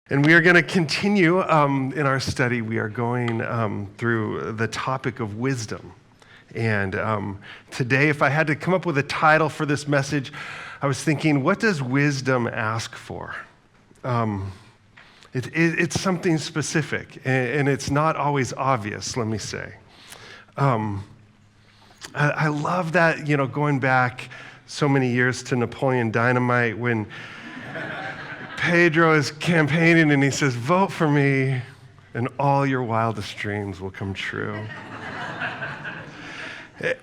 And we are going to continue in our study. We are going through the topic of wisdom. And today, if I had to come up with a title for this message, I was thinking, what does wisdom ask for? It's something specific, and it's not always obvious, let me say. I love that, going back so many years to Napoleon Dynamite when Pedro is campaigning and he says, "Vote for me and all your wildest dreams will come true."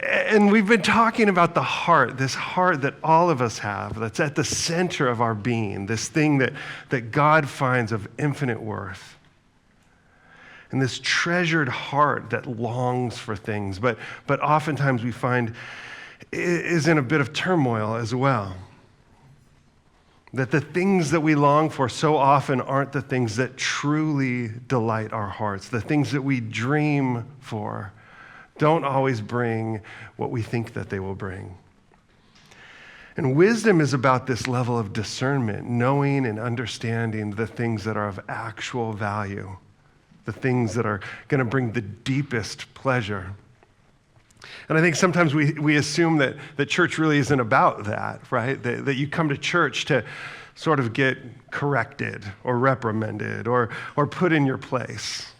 And we've been talking about the heart, this heart that all of us have, that's at the center of our being, this thing that God finds of infinite worth. And this treasured heart that longs for things, but oftentimes we find is in a bit of turmoil as well. That the things that we long for so often aren't the things that truly delight our hearts. The things that we dream for don't always bring what we think that they will bring. And wisdom is about this level of discernment, knowing and understanding the things that are of actual value, the things that are going to bring the deepest pleasure. And I think sometimes we assume that church really isn't about that, right? That you come to church to sort of get corrected or reprimanded or put in your place.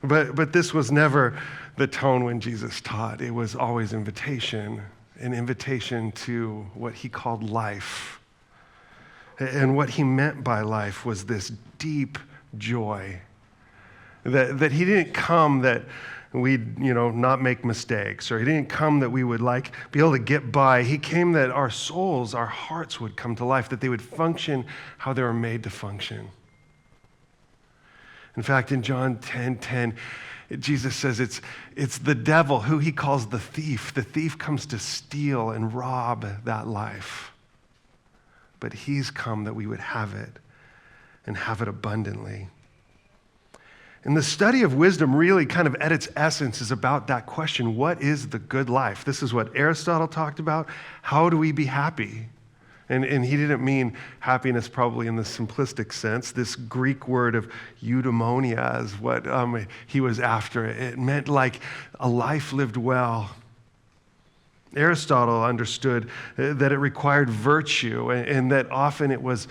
But this was never the tone when Jesus taught. It was always invitation, an invitation to what he called life. And what he meant by life was this deep joy. That he didn't come that we'd, not make mistakes, or he didn't come that we would be able to get by. He came that our souls, our hearts would come to life, that they would function how they were made to function. In fact, in John 10:10, Jesus says it's the devil, who he calls the thief. The thief comes to steal and rob that life. But he's come that we would have it and have it abundantly. And the study of wisdom really kind of at its essence is about that question, what is the good life? This is what Aristotle talked about. How do we be happy? And he didn't mean happiness probably in the simplistic sense. This Greek word of eudaimonia is what he was after. It meant like a life lived well. Aristotle understood that it required virtue and that often it was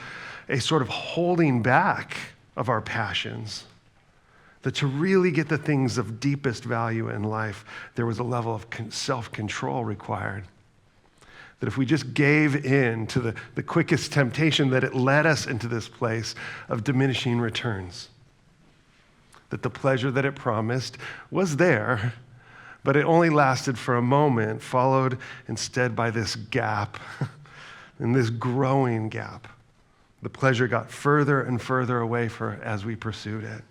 a sort of holding back of our passions. That to really get the things of deepest value in life, there was a level of self-control required. That if we just gave in to the quickest temptation, that it led us into this place of diminishing returns. That the pleasure that it promised was there, but it only lasted for a moment, followed instead by this gap, and this growing gap. The pleasure got further and further away as we pursued it.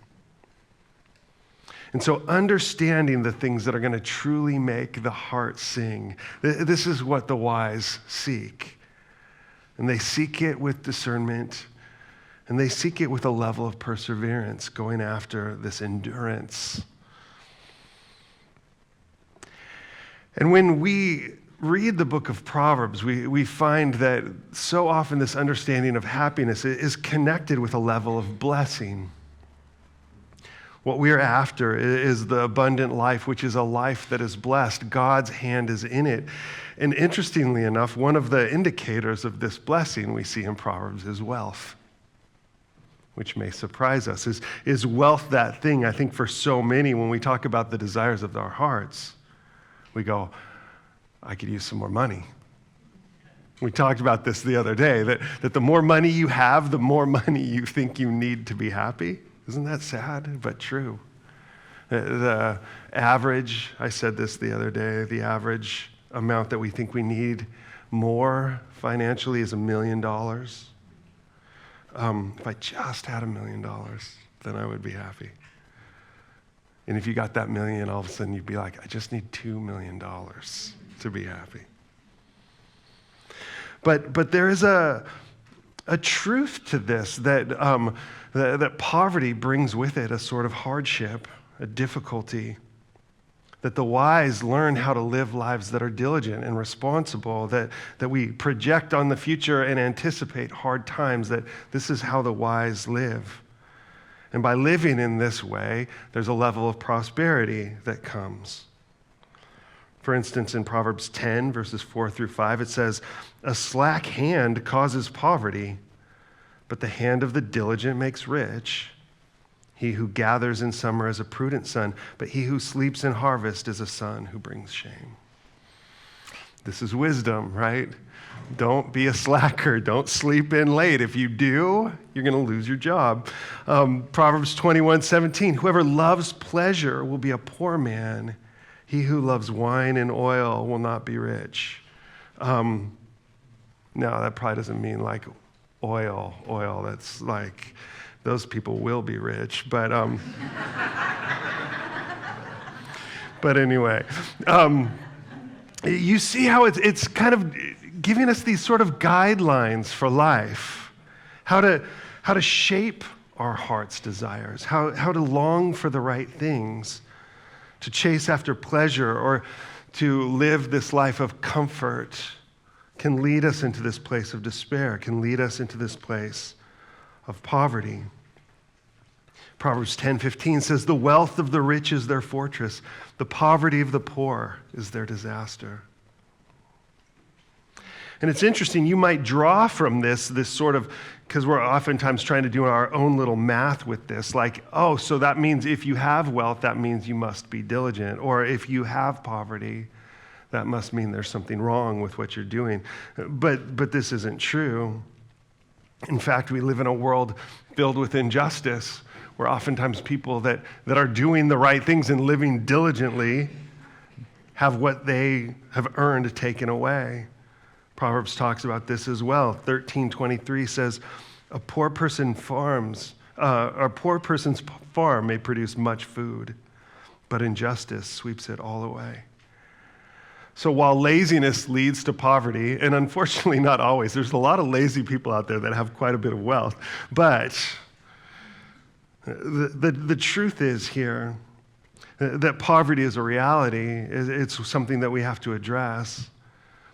And so understanding the things that are going to truly make the heart sing, this is what the wise seek. And they seek it with discernment, and they seek it with a level of perseverance, going after this endurance. And when we read the book of Proverbs, we find that so often this understanding of happiness is connected with a level of blessing. What we are after is the abundant life, which is a life that is blessed. God's hand is in it. And interestingly enough, one of the indicators of this blessing we see in Proverbs is wealth, which may surprise us. Is wealth that thing? I think for so many, when we talk about the desires of our hearts, we go, I could use some more money. We talked about this the other day, that the more money you have, the more money you think you need to be happy. Isn't that sad, but true? The average, I said this the other day, the average amount that we think we need more financially is $1 million. If I just had $1 million, then I would be happy. And if you got that million, all of a sudden you'd be like, I just need $2 million to be happy. But there is a truth to this that poverty brings with it, a sort of hardship, a difficulty. that the wise learn how to live lives that are diligent and responsible, that we project on the future and anticipate hard times, that this is how the wise live. And by living in this way, there's a level of prosperity that comes. For instance, in Proverbs 10, verses 4 through 5, it says, "A slack hand causes poverty, but the hand of the diligent makes rich. He who gathers in summer is a prudent son, but he who sleeps in harvest is a son who brings shame." This is wisdom, right? Don't be a slacker. Don't sleep in late. If you do, you're going to lose your job. Proverbs 21:17, "Whoever loves pleasure will be a poor man. He who loves wine and oil will not be rich." No, that probably doesn't mean like oil. That's like, those people will be rich. But but anyway, you see how it's kind of giving us these sort of guidelines for life, how to shape our heart's desires, how to long for the right things, to chase after pleasure, or to live this life of comfort can lead us into this place of despair, can lead us into this place of poverty. Proverbs 10:15 says, "The wealth of the rich is their fortress. The poverty of the poor is their disaster." And it's interesting, you might draw from this sort of, because we're oftentimes trying to do our own little math with this, like, oh, so that means if you have wealth, that means you must be diligent. Or if you have poverty, that must mean there's something wrong with what you're doing. But this isn't true. In fact, we live in a world filled with injustice, where oftentimes people that are doing the right things and living diligently have what they have earned taken away. Proverbs talks about this as well. 13:23 says, a poor person's farm may produce much food, but injustice sweeps it all away." So while laziness leads to poverty, and unfortunately not always, there's a lot of lazy people out there that have quite a bit of wealth, but the truth is here that poverty is a reality. It's something that we have to address.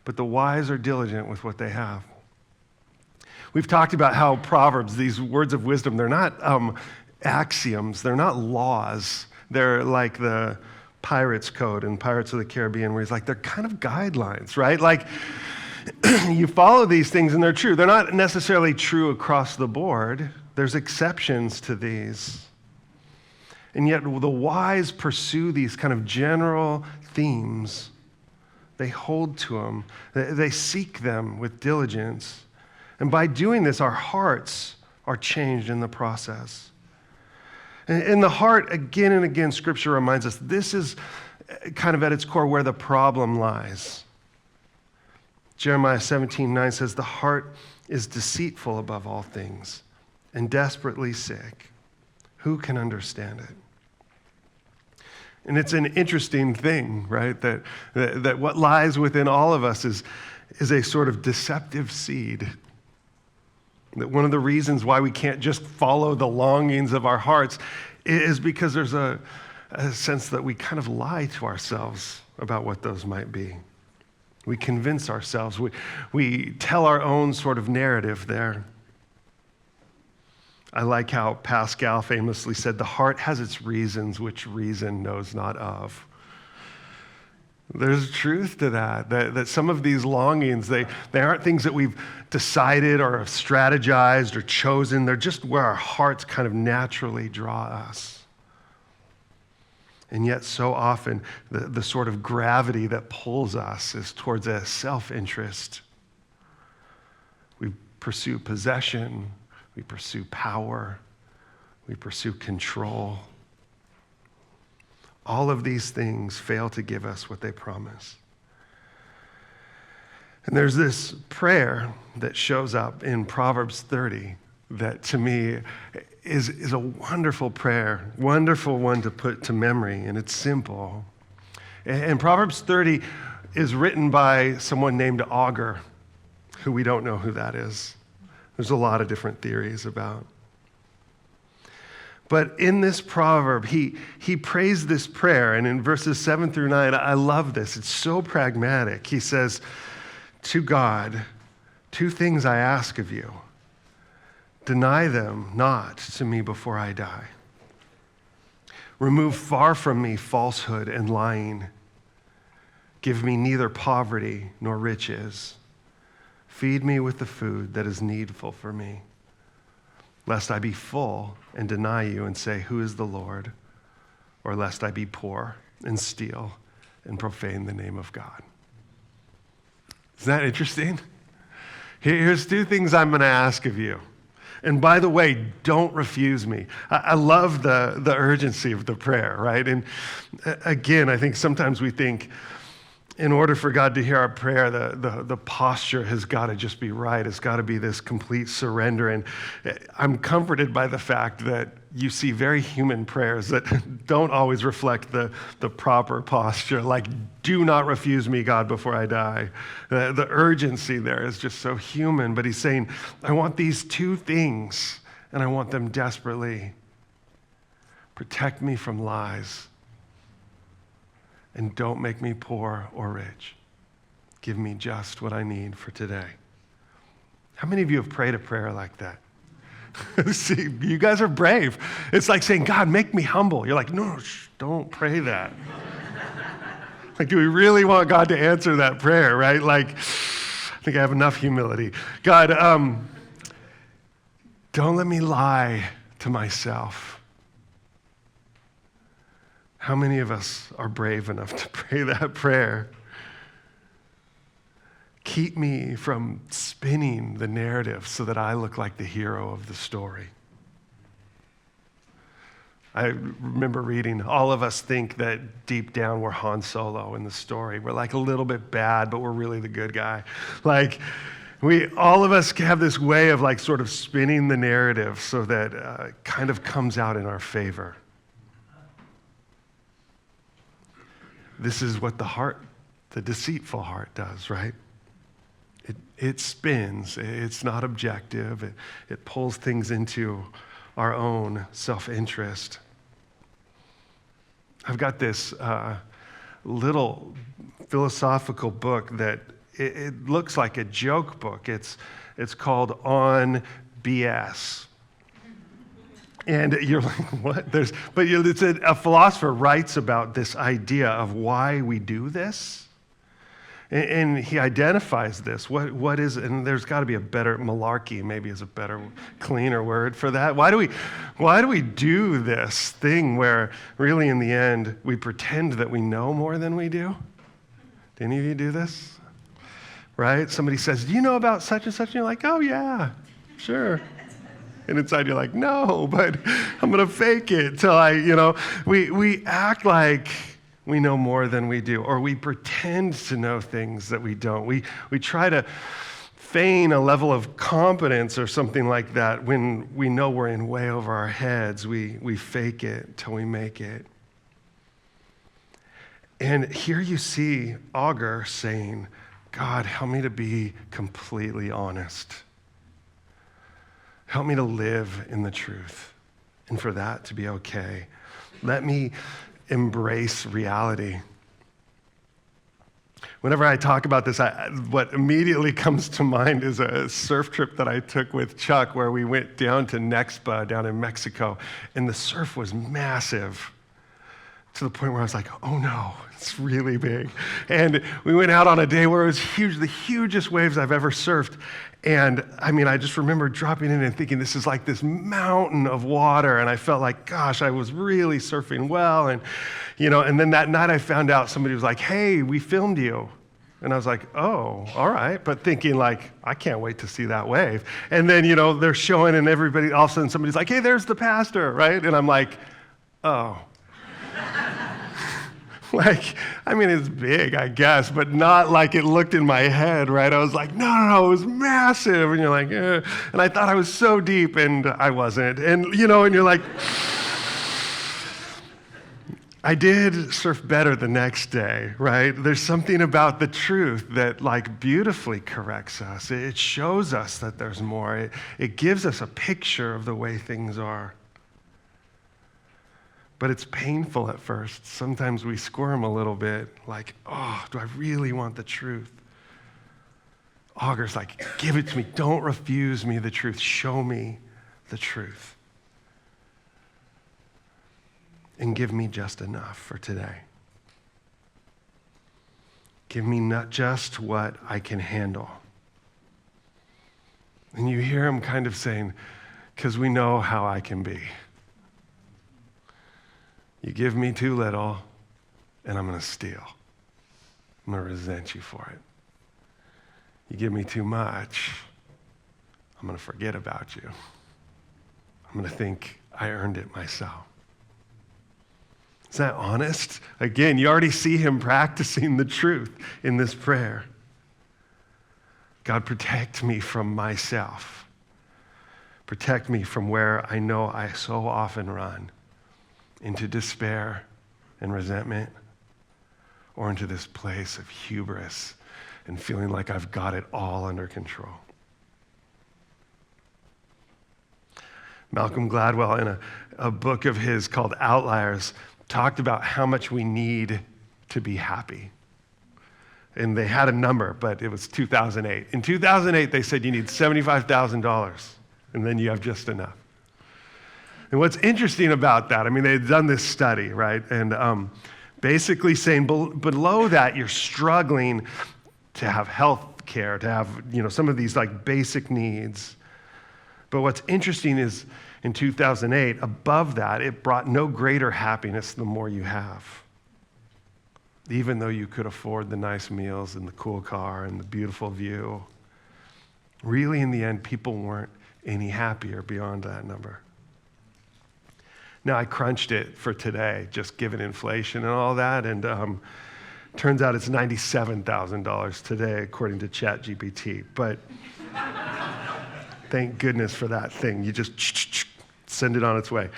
But the wise are diligent with what they have. We've talked about how Proverbs, these words of wisdom, they're not axioms, they're not laws. They're like the Pirates Code in Pirates of the Caribbean, where he's like, they're kind of guidelines, right? Like, you follow these things and they're true. They're not necessarily true across the board. There's exceptions to these. And yet the wise pursue these kind of general themes. They hold to them. They seek them with diligence. And by doing this, our hearts are changed in the process. In the heart, again and again, Scripture reminds us this is kind of at its core where the problem lies. Jeremiah 17:9 says, "The heart is deceitful above all things and desperately sick. Who can understand it?" And it's an interesting thing, right? That what lies within all of us is a sort of deceptive seed. That one of the reasons why we can't just follow the longings of our hearts is because there's a sense that we kind of lie to ourselves about what those might be. We convince ourselves. We tell our own sort of narrative there. I like how Pascal famously said, "The heart has its reasons which reason knows not of." There's truth to that some of these longings, they aren't things that we've decided or strategized or chosen. They're just where our hearts kind of naturally draw us. And yet so often, the sort of gravity that pulls us is towards a self-interest. We pursue possession. We pursue power. We pursue control. All of these things fail to give us what they promise. And there's this prayer that shows up in Proverbs 30 that to me is a wonderful prayer, wonderful one to put to memory, and it's simple. And Proverbs 30 is written by someone named Augur, who we don't know who that is. There's a lot of different theories about. But in this proverb, he prays this prayer. And in verses 7 through 9, I love this. It's so pragmatic. He says, to God, 2 things I ask of you. Deny them not to me before I die. Remove far from me falsehood and lying. Give me neither poverty nor riches. Feed me with the food that is needful for me, lest I be full and deny you and say, who is the Lord? Or lest I be poor and steal and profane the name of God. Isn't that interesting? Here's 2 things I'm going to ask of you. And by the way, don't refuse me. I love the urgency of the prayer, right? And again, I think sometimes we think in order for God to hear our prayer, the posture has got to just be right. It's got to be this complete surrender. And I'm comforted by the fact that you see very human prayers that don't always reflect the proper posture, like, do not refuse me, God, before I die. The urgency there is just so human. But he's saying, I want these 2 things, and I want them desperately. Protect me from lies. And don't make me poor or rich. Give me just what I need for today. How many of you have prayed a prayer like that? See, you guys are brave. It's like saying, God, make me humble. You're like, no, don't pray that. Like, do we really want God to answer that prayer, right? Like, I think I have enough humility. God, don't let me lie to myself. How many of us are brave enough to pray that prayer? Keep me from spinning the narrative so that I look like the hero of the story. I remember reading, all of us think that deep down we're Han Solo in the story. We're like a little bit bad, but we're really the good guy. Like, all of us have this way of like sort of spinning the narrative so that it kind of comes out in our favor. This is what the deceitful heart does, right? It spins. It's not objective. It pulls things into our own self-interest. I've got this little philosophical book that it looks like a joke book. It's called On BS. And you're like, what? It's a philosopher writes about this idea of why we do this. And he identifies this. What is it? And there's got to be a better, malarkey maybe is a better, cleaner word for that. Why do we do this thing where really in the end we pretend that we know more than we do? Do any of you do this? Right? Somebody says, do you know about such and such? And you're like, oh yeah, sure. And inside you're like, no, but I'm going to fake it till we act like we know more than we do, or we pretend to know things that we don't. We try to feign a level of competence or something like that when we know we're in way over our heads. We fake it till we make it. And here you see Agur saying, God, help me to be completely honest. Help me to live in the truth, and for that to be okay. Let me embrace reality. Whenever I talk about this, what immediately comes to mind is a surf trip that I took with Chuck where we went down to Nexpa down in Mexico, and the surf was massive to the point where I was like, oh no, it's really big. And we went out on a day where it was huge, the hugest waves I've ever surfed. And I just remember dropping in and thinking, this is like this mountain of water. And I felt like, gosh, I was really surfing well. And, and then that night I found out somebody was like, hey, we filmed you. And I was like, oh, all right. But thinking like, I can't wait to see that wave. And then, they're showing and everybody, all of a sudden somebody's like, hey, there's the pastor, right? And I'm like, oh. It's big, I guess, but not like it looked in my head, right? I was like, no, it was massive. And you're like, eh. And I thought I was so deep, and I wasn't. And, and you're like, I did surf better the next day, right? There's something about the truth that beautifully corrects us. It shows us that there's more. It gives us a picture of the way things are. But it's painful at first. Sometimes we squirm a little bit, like, oh, do I really want the truth? Augur's like, give it to me. Don't refuse me the truth. Show me the truth. And give me just enough for today. Give me not just what I can handle. And you hear him kind of saying, because we know how I can be. You give me too little, and I'm going to steal. I'm going to resent you for it. You give me too much, I'm going to forget about you. I'm going to think I earned it myself. Is that honest? Again, you already see him practicing the truth in this prayer. God, protect me from myself. Protect me from where I know I so often run into despair and resentment, or into this place of hubris and feeling like I've got it all under control. Malcolm Gladwell, in a book of his called Outliers, talked about how much we need to be happy. And they had a number, but it was 2008. In 2008, they said you need $75,000, and then you have just enough. And what's interesting about that, I mean, they had done this study, right? And basically saying below that, you're struggling to have health care, to have, some of these like basic needs. But what's interesting is in 2008, above that, it brought no greater happiness the more you have. Even though you could afford the nice meals and the cool car and the beautiful view. Really, in the end, people weren't any happier beyond that number. Now, I crunched it for today, just given inflation and all that, and turns out it's $97,000 today, according to ChatGPT. But thank goodness for that thing. You just send it on its way.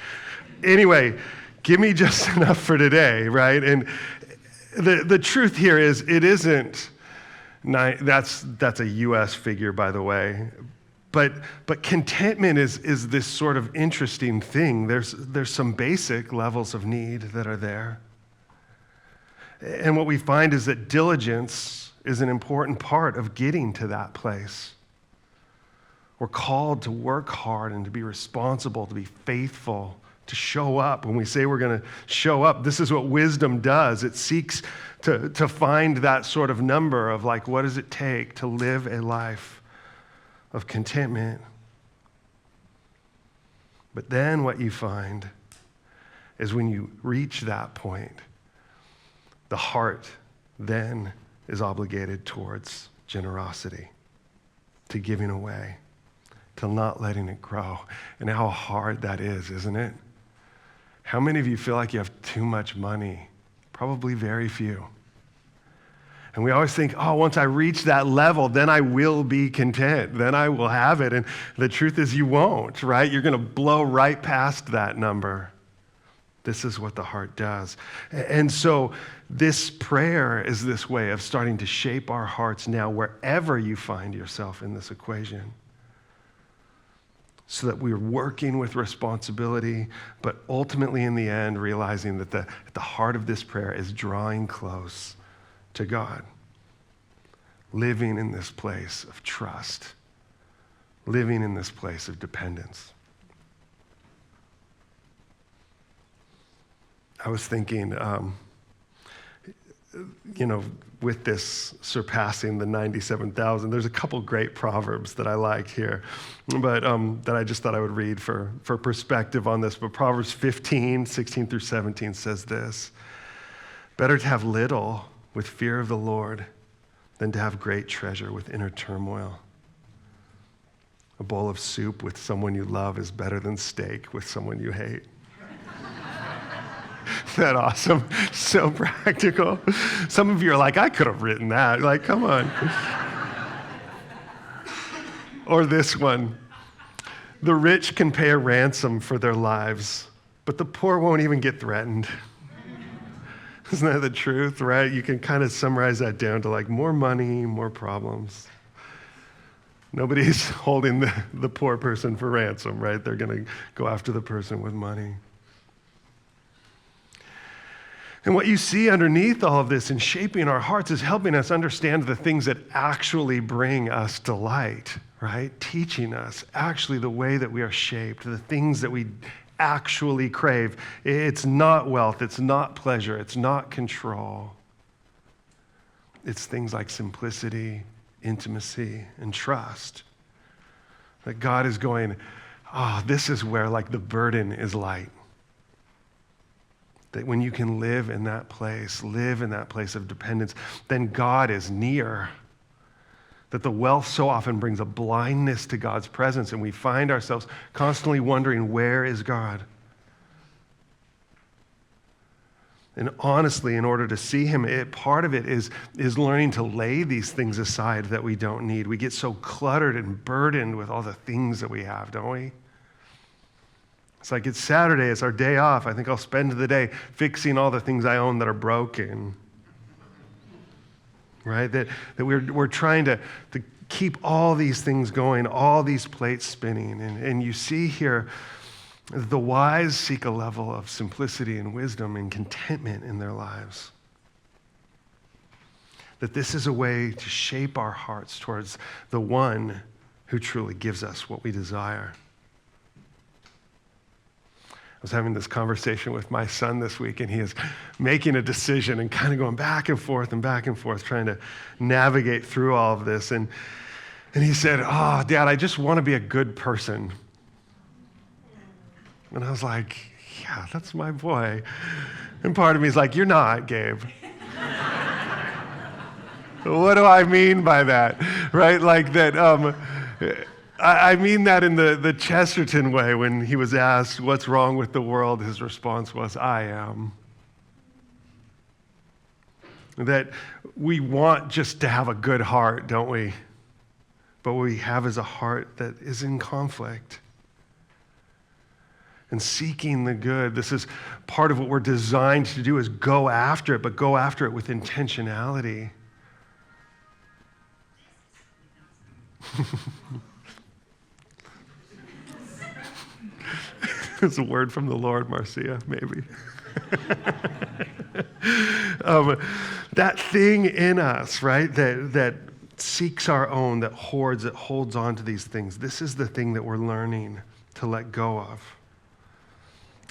Anyway, give me just enough for today, right? And the truth here is, it isn't, that's a U.S. figure, by the way. But contentment is this sort of interesting thing. There's some basic levels of need that are there. And what we find is that diligence is an important part of getting to that place. We're called to work hard and to be responsible, to be faithful, to show up. When we say we're going to show up, this is what wisdom does. It seeks to find that sort of number of like, what does it take to live a life of contentment? But then what you find is when you reach that point, the heart then is obligated towards generosity, to giving away, to not letting it grow. And how hard that is, isn't it? How many of you feel like you have too much money? Probably very few. And we always think, oh, once I reach that level, then I will be content. Then I will have it. And the truth is you won't, right? You're going to blow right past that number. This is what the heart does. And so this prayer is this way of starting to shape our hearts now wherever you find yourself in this equation, so that we're working with responsibility, but ultimately in the end realizing that the heart of this prayer is drawing close to God, living in this place of trust, living in this place of dependence. I was thinking, with this surpassing the 97,000, there's a couple great proverbs that I like here, but that I just thought I would read for perspective on this. But Proverbs 15, 16 through 17 says this: better to have little with fear of the Lord than to have great treasure with inner turmoil. A bowl of soup with someone you love is better than steak with someone you hate. Isn't that awesome? So practical. Some of you are like, I could have written that. Like, come on. Or this one: the rich can pay a ransom for their lives, but the poor won't even get threatened. Isn't that the truth, right? You can kind of summarize that down to like more money, more problems. Nobody's holding the poor person for ransom, right? They're going to go after the person with money. And what you see underneath all of this and shaping our hearts is helping us understand the things that actually bring us delight, right? Teaching us actually the way that we are shaped, the things that we actually crave. It's not wealth, it's not pleasure, it's not control. It's things like simplicity, intimacy, and trust. That God is going, this is where like the burden is light. That when you can live in that place of dependence, then God is near. That the wealth so often brings a blindness to God's presence, and we find ourselves constantly wondering, where is God? And honestly, in order to see him, part of it is learning to lay these things aside that we don't need. We get so cluttered and burdened with all the things that we have, don't we? It's like it's Saturday, it's our day off. I think I'll spend the day fixing all the things I own that are broken. Right? That we're trying to keep all these things going, all these plates spinning. And you see here, the wise seek a level of simplicity and wisdom and contentment in their lives. That this is a way to shape our hearts towards the one who truly gives us what we desire. I was having this conversation with my son this week, and he is making a decision and kind of going back and forth, trying to navigate through all of this. And he said, Dad, I just want to be a good person. And I was like, yeah, that's my boy. And part of me is like, you're not, Gabe. What do I mean by that? Right? Like that, I mean that in the Chesterton way. When he was asked, what's wrong with the world? His response was, I am. That we want just to have a good heart, don't we? But what we have is a heart that is in conflict. And seeking the good, this is part of what we're designed to do, is go after it, but go after it with intentionality. It's a word from the Lord, Marcia, maybe. That thing in us, right, that seeks our own, that holds on to these things. This is the thing that we're learning to let go of.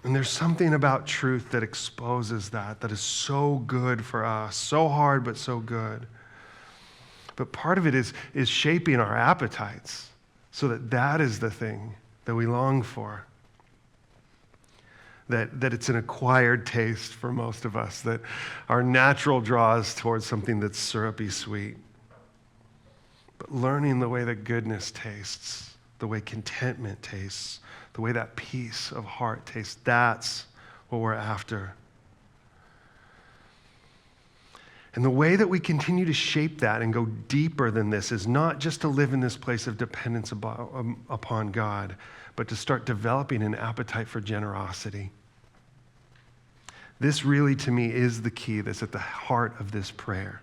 And there's something about truth that exposes that is so good for us, so hard but so good. But part of it is shaping our appetites so that is the thing that we long for. That it's an acquired taste for most of us, that our natural draw is towards something that's syrupy sweet. But learning the way that goodness tastes, the way contentment tastes, the way that peace of heart tastes, that's what we're after. And the way that we continue to shape that and go deeper than this is not just to live in this place of dependence upon God, but to start developing an appetite for generosity. This really, to me, is the key that's at the heart of this prayer.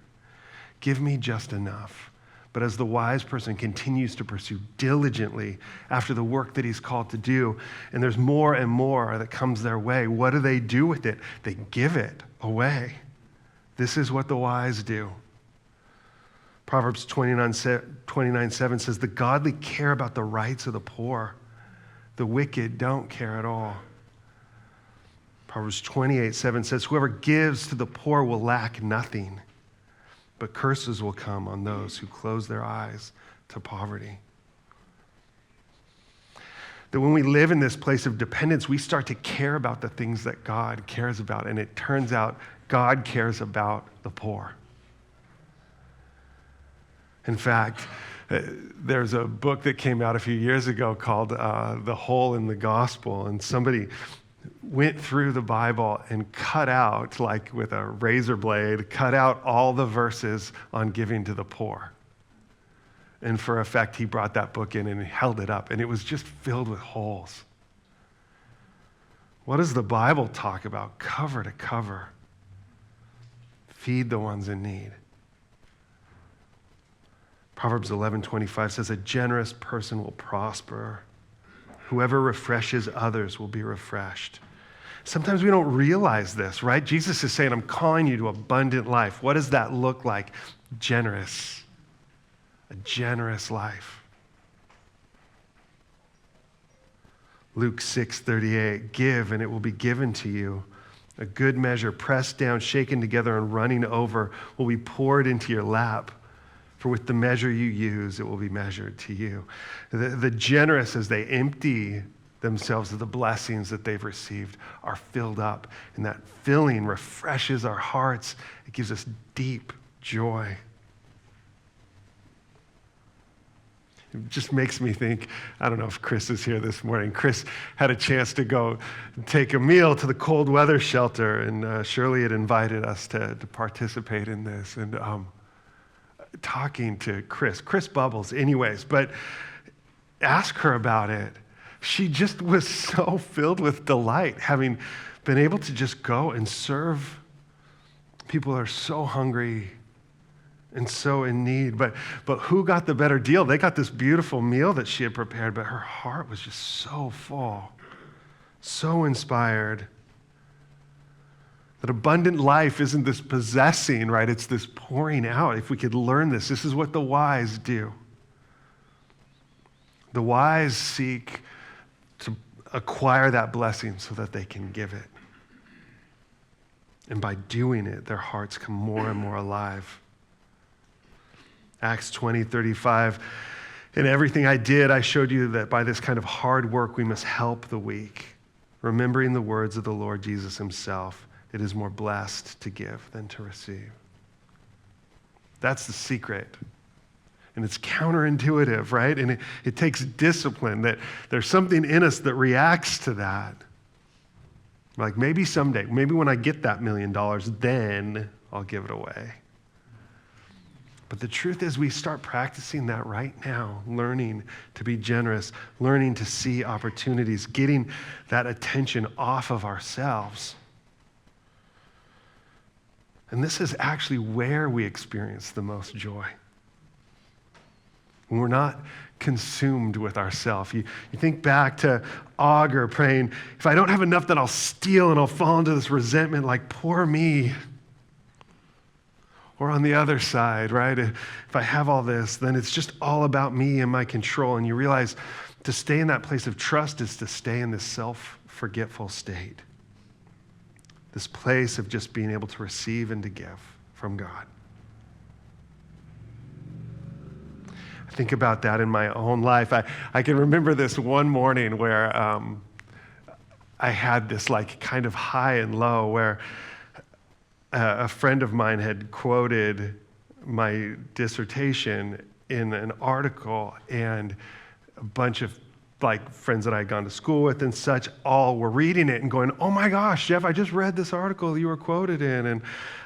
Give me just enough. But as the wise person continues to pursue diligently after the work that he's called to do, and there's more and more that comes their way, what do they do with it? They give it away. This is what the wise do. Proverbs 29:7 says, the godly care about the rights of the poor. The wicked don't care at all. Proverbs 28:7 says, whoever gives to the poor will lack nothing, but curses will come on those who close their eyes to poverty. That when we live in this place of dependence, we start to care about the things that God cares about, and it turns out God cares about the poor. In fact, there's a book that came out a few years ago called The Hole in the Gospel, and somebody went through the Bible and cut out, like with a razor blade, cut out all the verses on giving to the poor. And for effect, he brought that book in and held it up, and it was just filled with holes. What does the Bible talk about cover to cover? Feed the ones in need. Proverbs 11:25 says, a generous person will prosper. Whoever refreshes others will be refreshed. Sometimes we don't realize this, right? Jesus is saying, I'm calling you to abundant life. What does that look like? Generous. A generous life. Luke 6:38, give and it will be given to you. A good measure, pressed down, shaken together, and running over will be poured into your lap. For with the measure you use, it will be measured to you. The generous, as they empty themselves of the blessings that they've received, are filled up. And that filling refreshes our hearts. It gives us deep joy. It just makes me think, I don't know if Chris is here this morning. Chris had a chance to go take a meal to the cold weather shelter, and Shirley had invited us to participate in this. And talking to Chris Bubbles anyways, but ask her about it. She just was so filled with delight, having been able to just go and serve people who are so hungry and so in need. But who got the better deal? They got this beautiful meal that she had prepared, but her heart was just so full, so inspired. That abundant life isn't this possessing, right? It's this pouring out. If we could learn this is what the wise do. The wise seek to acquire that blessing so that they can give it. And by doing it, their hearts come more and more alive. Acts 20:35, in everything I did, I showed you that by this kind of hard work, we must help the weak. Remembering the words of the Lord Jesus himself, it is more blessed to give than to receive. That's the secret. And it's counterintuitive, right? And it takes discipline, that there's something in us that reacts to that. Like maybe someday, maybe when I get that $1 million, then I'll give it away. But the truth is we start practicing that right now, learning to be generous, learning to see opportunities, getting that attention off of ourselves. And this is actually where we experience the most joy. When we're not consumed with ourselves. You think back to Augur praying, if I don't have enough, then I'll steal and I'll fall into this resentment like, poor me. Or on the other side, right? If I have all this, then it's just all about me and my control. And you realize to stay in that place of trust is to stay in this self-forgetful state. This place of just being able to receive and to give from God. I think about that in my own life. I can remember this one morning where I had this like kind of high and low where a friend of mine had quoted my dissertation in an article, and a bunch of like friends that I had gone to school with and such all were reading it and going, oh my gosh, Jeff, I just read this article you were quoted in. And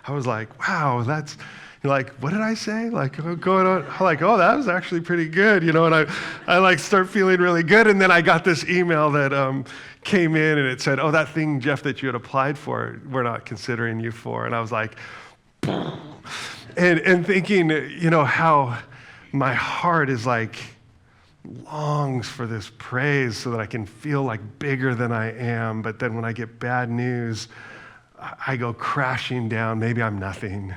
I was like, wow, that's like, what did I say? Like going on, like, oh, that was actually pretty good, you know, and I like start feeling really good. And then I got this email that came in and it said, oh, that thing, Jeff, that you had applied for, we're not considering you for. And I was like, and thinking, you know, how my heart is like, longs for this praise so that I can feel like bigger than I am. But then when I get bad news, I go crashing down. Maybe I'm nothing,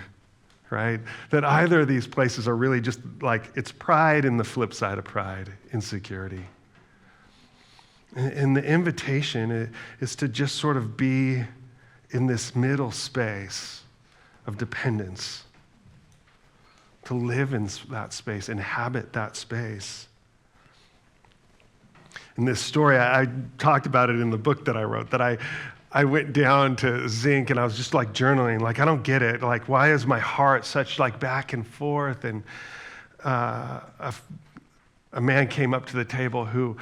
right? That either of these places are really just like, it's pride and the flip side of pride, insecurity. And the invitation is to just sort of be in this middle space of dependence, to live in that space, inhabit that space. In this story, I talked about it in the book that I wrote, that I went down to Zinc and I was just like journaling, like, I don't get it. Like, why is my heart such like back and forth? And a man came up to the table who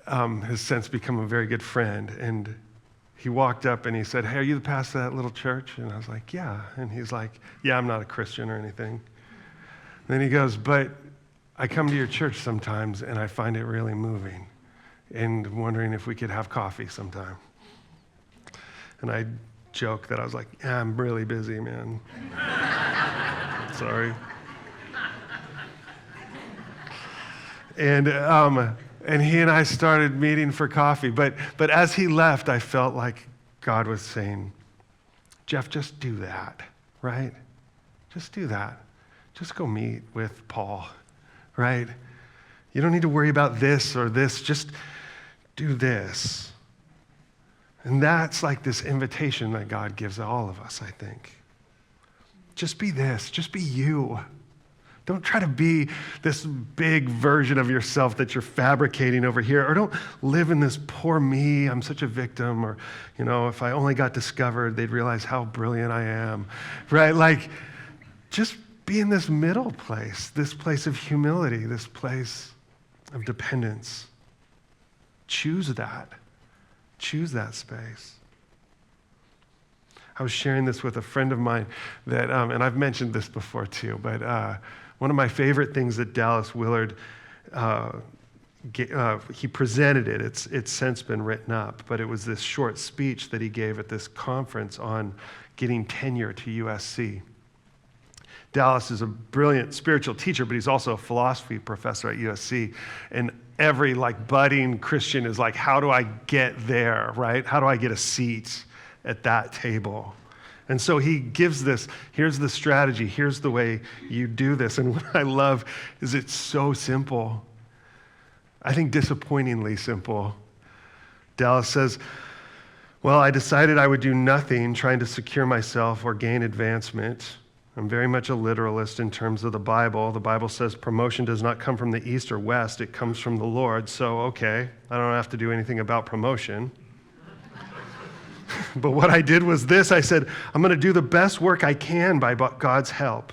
has since become a very good friend. And he walked up and he said, hey, are you the pastor of that little church? And I was like, yeah. And he's like, yeah, I'm not a Christian or anything. And then he goes, but I come to your church sometimes and I find it really moving. And wondering if we could have coffee sometime. And I joked that I was like, yeah, I'm really busy, man. Sorry. And he and I started meeting for coffee. But as he left, I felt like God was saying, Jeff, just do that, right? Just do that. Just go meet with Paul, right? You don't need to worry about this or this. Just do this. And that's like this invitation that God gives all of us, I think. Just be this. Just be you. Don't try to be this big version of yourself that you're fabricating over here. Or don't live in this poor me, I'm such a victim. Or, if I only got discovered, they'd realize how brilliant I am. Right? Like, just be in this middle place, this place of humility, this place of dependence. Choose that. Choose that space. I was sharing this with a friend of mine that, and I've mentioned this before too, but one of my favorite things that Dallas Willard, he presented it. It's since been written up, but it was this short speech that he gave at this conference on getting tenure to USC. Dallas is a brilliant spiritual teacher, but he's also a philosophy professor at USC. And every budding Christian is like, how do I get there, right? How do I get a seat at that table? And so he gives this, here's the strategy, here's the way you do this. And what I love is it's so simple. I think disappointingly simple. Dallas says, well, I decided I would do nothing trying to secure myself or gain advancement. I'm very much a literalist in terms of the Bible. The Bible says promotion does not come from the east or west, it comes from the Lord. So, okay, I don't have to do anything about promotion. But what I did was this. I said, I'm going to do the best work I can by God's help.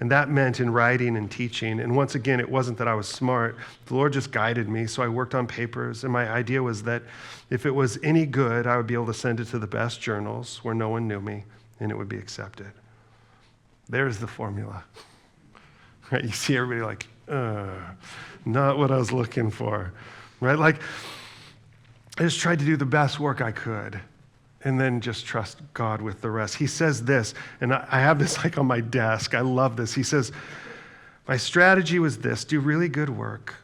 And that meant in writing and teaching. And once again, it wasn't that I was smart. The Lord just guided me. So I worked on papers. And my idea was that if it was any good, I would be able to send it to the best journals where no one knew me, and it would be accepted. There's the formula. Right? You see everybody not what I was looking for. Right? I just tried to do the best work I could. And then just trust God with the rest. He says this, and I have this on my desk. I love this. He says, my strategy was this: do really good work.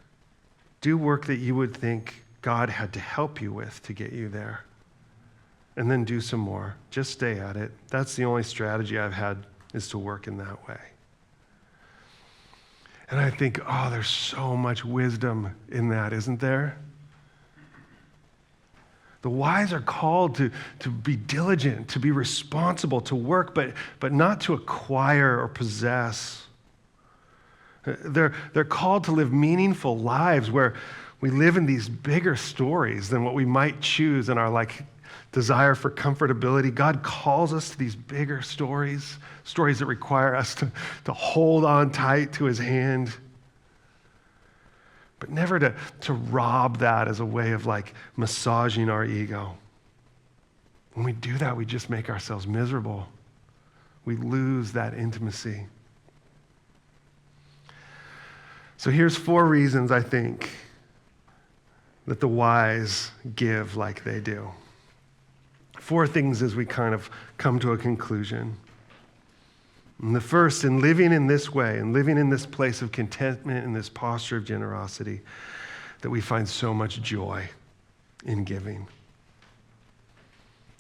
Do work that you would think God had to help you with to get you there. And then do some more. Just stay at it. That's the only strategy I've had, is to work in that way. And I think, there's so much wisdom in that, isn't there? The wise are called to be diligent, to be responsible, to work, but not to acquire or possess. They're called to live meaningful lives where we live in these bigger stories than what we might choose in our desire for comfortability. God calls us to these bigger stories that require us to hold on tight to his hand. But never to rob that as a way of massaging our ego. When we do that, we just make ourselves miserable. We lose that intimacy. So here's 4 reasons I think that the wise give like they do. 4 things as we kind of come to a conclusion. And the first, in living in this way, and living in this place of contentment, in this posture of generosity, that we find so much joy in giving.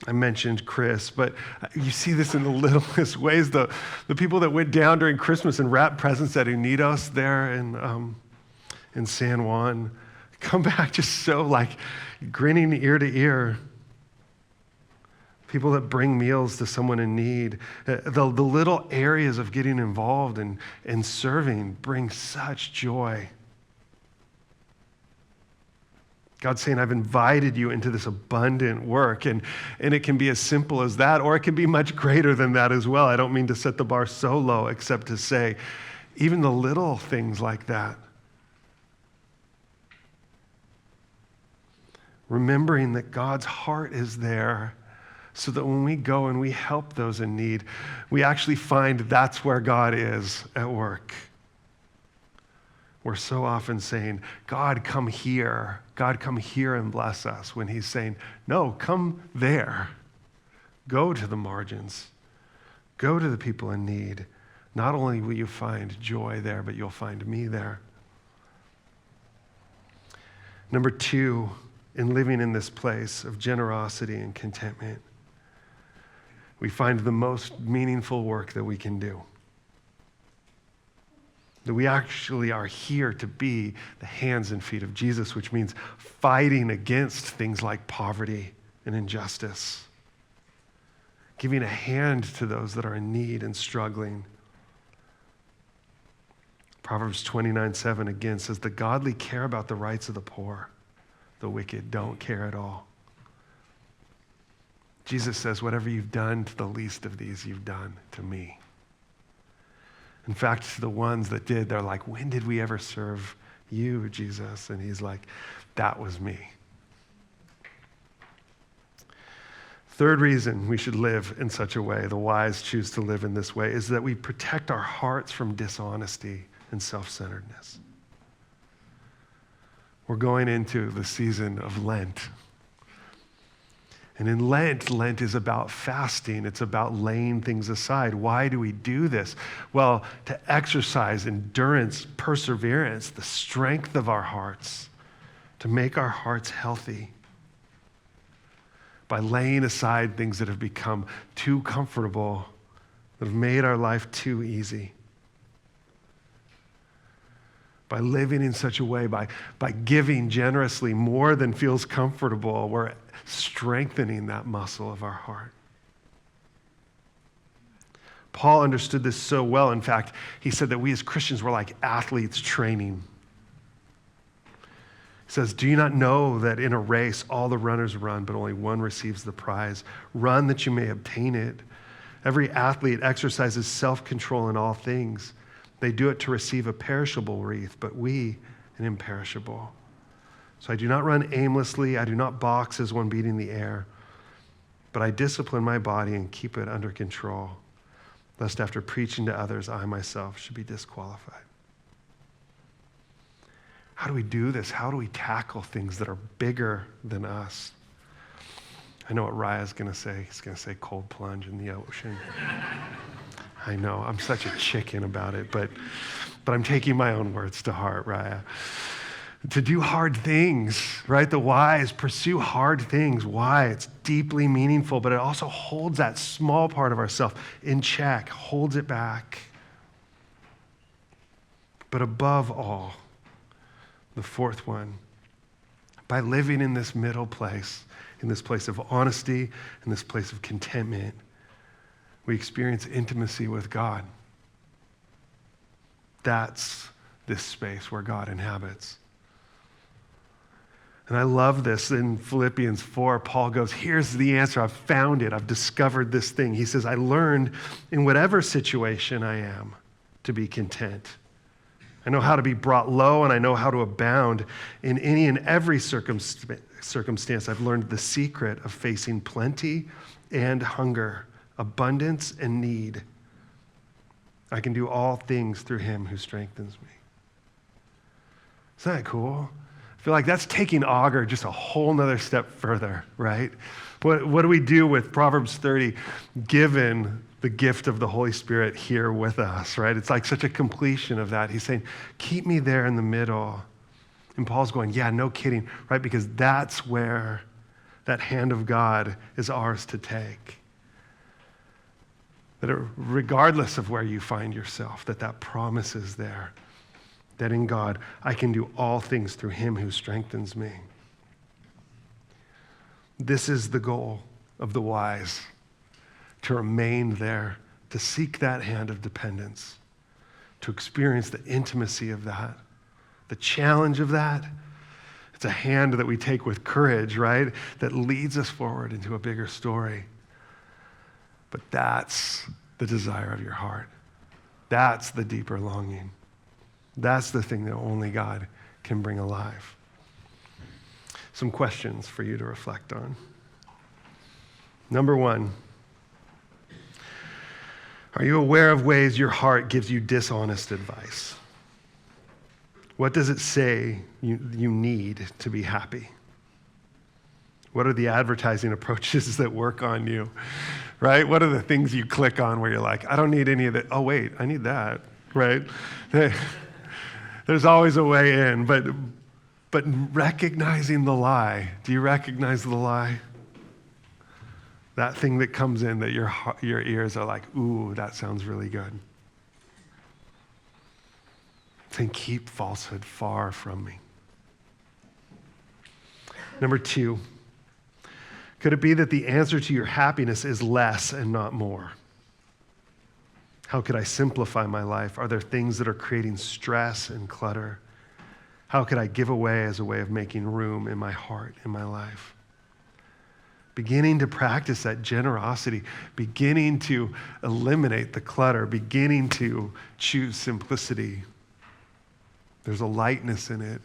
I mentioned Chris, but you see this in the littlest ways. The people that went down during Christmas and wrapped presents at Unidos there in San Juan come back just so grinning ear to ear. People that bring meals to someone in need. The little areas of getting involved and serving bring such joy. God's saying, I've invited you into this abundant work, and it can be as simple as that, or it can be much greater than that as well. I don't mean to set the bar so low, except to say, even the little things like that. Remembering that God's heart is there, so that when we go and we help those in need, we actually find that's where God is at work. We're so often saying, God, come here. God, come here and bless us. When he's saying, no, come there. Go to the margins. Go to the people in need. Not only will you find joy there, but you'll find me there. Number 2, in living in this place of generosity and contentment, we find the most meaningful work that we can do. That we actually are here to be the hands and feet of Jesus, which means fighting against things like poverty and injustice, giving a hand to those that are in need and struggling. Proverbs 29:7 again says, the godly care about the rights of the poor. The wicked don't care at all. Jesus says, whatever you've done to the least of these, you've done to me. In fact, the ones that did, they're like, when did we ever serve you, Jesus? And he's like, that was me. Third reason we should live in such a way, the wise choose to live in this way, is that we protect our hearts from dishonesty and self-centeredness. We're going into the season of Lent. And in Lent is about fasting. It's about laying things aside. Why do we do this? Well, to exercise endurance, perseverance, the strength of our hearts, to make our hearts healthy by laying aside things that have become too comfortable, that have made our life too easy. By living in such a way, by giving generously more than feels comfortable, we're strengthening that muscle of our heart. Paul understood this so well. In fact, he said that we as Christians were like athletes training. He says, do you not know that in a race all the runners run, but only one receives the prize? Run that you may obtain it. Every athlete exercises self-control in all things. They do it to receive a perishable wreath, but we an imperishable. So I do not run aimlessly. I do not box as one beating the air, but I discipline my body and keep it under control, lest after preaching to others, I myself should be disqualified. How do we do this? How do we tackle things that are bigger than us? I know what Raya's going to say. He's going to say cold plunge in the ocean. I know, I'm such a chicken about it, but I'm taking my own words to heart, Raya. To do hard things, right? The wise pursue hard things. Why? It's deeply meaningful, but it also holds that small part of ourselves in check, holds it back. But above all, the fourth one, by living in this middle place, in this place of honesty, in this place of contentment, we experience intimacy with God. That's this space where God inhabits. And I love this. In Philippians 4, Paul goes, here's the answer. I've found it. I've discovered this thing. He says, I learned in whatever situation I am to be content. I know how to be brought low, and I know how to abound in any and every circumstance. I've learned the secret of facing plenty and hunger, abundance and need. I can do all things through him who strengthens me. Isn't that cool? I feel like that's taking auger just a whole nother step further, right? What do we do with Proverbs 30, given the gift of the Holy Spirit here with us, right? It's like such a completion of that. He's saying, keep me there in the middle. And Paul's going, yeah, no kidding, right? Because that's where that hand of God is ours to take. That regardless of where you find yourself, that promise is there. That in God, I can do all things through him who strengthens me. This is the goal of the wise, to remain there, to seek that hand of dependence, to experience the intimacy of that, the challenge of that. It's a hand that we take with courage, right? That leads us forward into a bigger story. But that's the desire of your heart. That's the deeper longing. That's the thing that only God can bring alive. Some questions for you to reflect on. Number one, are you aware of ways your heart gives you dishonest advice? What does it say you need to be happy? What are the advertising approaches that work on you, right? What are the things you click on where you're like, I don't need any of that. Oh, wait, I need that, right? There's always a way in, but recognizing the lie. Do you recognize the lie? That thing that comes in that your ears are like, ooh, that sounds really good. Saying, keep falsehood far from me. Number 2, could it be that the answer to your happiness is less and not more? How could I simplify my life? Are there things that are creating stress and clutter? How could I give away as a way of making room in my heart, in my life? Beginning to practice that generosity, beginning to eliminate the clutter, beginning to choose simplicity. There's a lightness in it.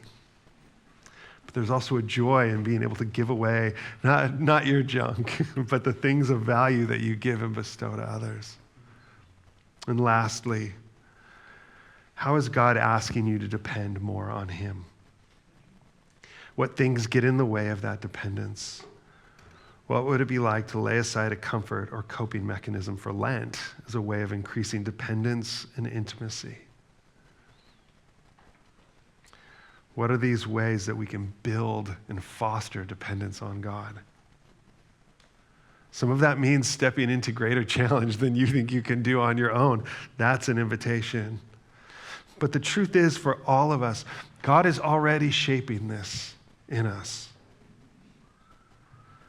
But there's also a joy in being able to give away, not your junk, but the things of value that you give and bestow to others. And lastly, how is God asking you to depend more on him? What things get in the way of that dependence? What would it be like to lay aside a comfort or coping mechanism for Lent as a way of increasing dependence and intimacy? What are these ways that we can build and foster dependence on God? Some of that means stepping into greater challenge than you think you can do on your own. That's an invitation. But the truth is, for all of us, God is already shaping this in us.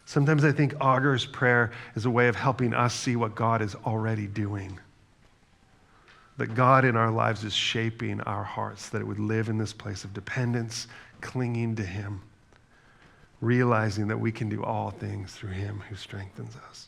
Sometimes I think Augur's prayer is a way of helping us see what God is already doing. That God in our lives is shaping our hearts, that it would live in this place of dependence, clinging to him, realizing that we can do all things through him who strengthens us.